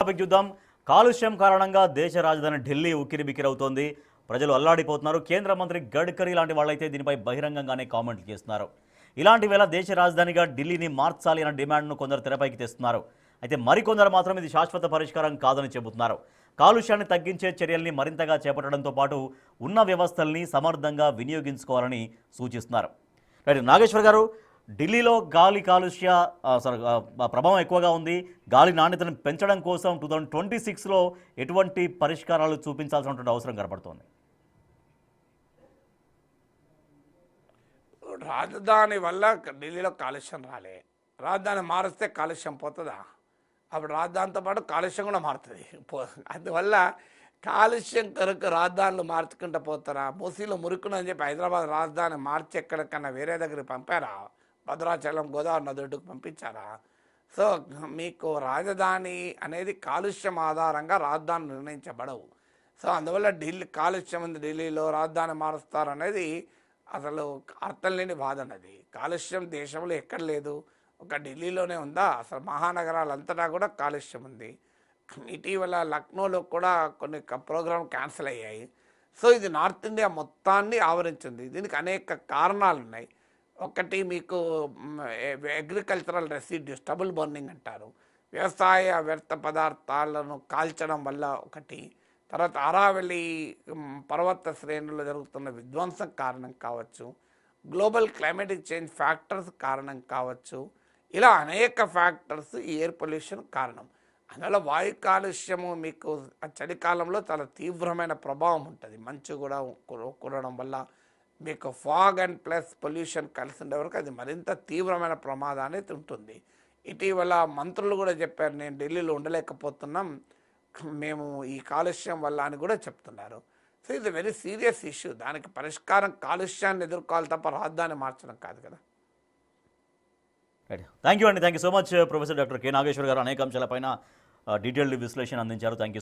Topic చూద్దాం. కాలుష్యం కారణంగా దేశ రాజధాని ఢిల్లీ ఉక్కిరిబిక్కిరవుతోంది. ప్రజలు అల్లాడిపోతున్నారు. కేంద్ర మంత్రి గడ్కరీ లాంటి వాళ్ళైతే దీనిపై బహిరంగంగానే కామెంట్లు చేస్తున్నారు. ఇలాంటి వేళ దేశ రాజధానిగా ఢిల్లీని మార్చాలి అన్న డిమాండ్ను కొందరు తెరపైకి తెస్తున్నారు. అయితే మరికొందరు మాత్రం ఇది శాశ్వత పరిష్కారం కాదని చెబుతున్నారు. కాలుష్యాన్ని తగ్గించే చర్యల్ని మరింతగా చేపట్టడంతో పాటు ఉన్న వ్యవస్థల్ని సమర్థంగా వినియోగించుకోవాలని సూచిస్తున్నారు. రైట్ నాగేశ్వర్ గారు, ఢిల్లీలో గాలి కాలుష్య ప్రభావం ఎక్కువగా ఉంది. గాలి నాణ్యతను పెంచడం కోసం 2026లో ఎటువంటి పరిష్కారాలు చూపించాల్సినటువంటి అవసరం కనపడుతోంది? రాజధాని వల్ల ఢిల్లీలో కాలుష్యం రాలే. రాజధాని మారిస్తే కాలుష్యం పోతుందా? అప్పుడు రాజధానితో పాటు కాలుష్యం కూడా మారుతుంది. అందువల్ల కాలుష్యం కొరకు రాజధానులు మార్చుకుంటూ పోతారా? మూసీలో మురుకునని చెప్పి హైదరాబాద్ రాజధాని మార్చి ఎక్కడికన్నా వేరే దగ్గరికి పంపారా? భద్రాచలం గోదావరి నది ఒడ్డుకు పంపించారా? సో మీకు రాజధాని అనేది కాలుష్యం ఆధారంగా రాజధాని నిర్ణయించబడవు. సో అందువల్ల కాలుష్యం ఉంది ఢిల్లీలో, రాజధాని మారుస్తారు అనేది అసలు అర్థం లేని వాదనది. కాలుష్యం దేశంలో ఎక్కడ లేదు, ఒక ఢిల్లీలోనే ఉందా? అసలు మహానగరాలంతటా కూడా కాలుష్యం ఉంది. ఇటీవల లక్నోలో కూడా కొన్ని ప్రోగ్రాం క్యాన్సిల్ అయ్యాయి. సో ఇది నార్త్ ఇండియా మొత్తాన్ని ఆవరించింది. దీనికి అనేక కారణాలు ఉన్నాయి. ఒకటి మీకు అగ్రికల్చరల్ రెసిడ్యూస్, డబుల్ బర్నింగ్ అంటారు, వ్యవసాయ వ్యర్థ పదార్థాలను కాల్చడం వల్ల ఒకటి. తర్వాత అరావళి పర్వత శ్రేణుల్లో జరుగుతున్న విధ్వంసం కారణం కావచ్చు, గ్లోబల్ క్లైమేటిక్ చేంజ్ ఫ్యాక్టర్స్ కారణం కావచ్చు. ఇలా అనేక ఫ్యాక్టర్స్ ఈ ఎయిర్ పొల్యూషన్ కారణం. అందువల్ల వాయు కాలుష్యము మీకు చలికాలంలో చాలా తీవ్రమైన ప్రభావం ఉంటుంది. మంచు కూడా కురవడం వల్ల మీకు ఫాగ్ అండ్ ప్లస్ పొల్యూషన్ కలిసి ఉండే వరకు అది మరింత తీవ్రమైన ప్రమాదాన్ని ఉంటుంది. ఇటీవల మంత్రులు కూడా చెప్పారు, నేను ఢిల్లీలో ఉండలేకపోతున్నాం మేము ఈ కాలుష్యం వల్ల అని కూడా చెప్తున్నారు. సో ఇది వెరీ సీరియస్ ఇష్యూ. దానికి పరిష్కారం కాలుష్యాన్ని ఎదుర్కోవాలి తప్ప రాజధాని మార్చడం కాదు కదా. Thank you so much professor doctor K Nageshwar garu. అనేక అంశాలపైన డీటెయిల్డ్ విశ్లేషణ అందించారు. Thank you.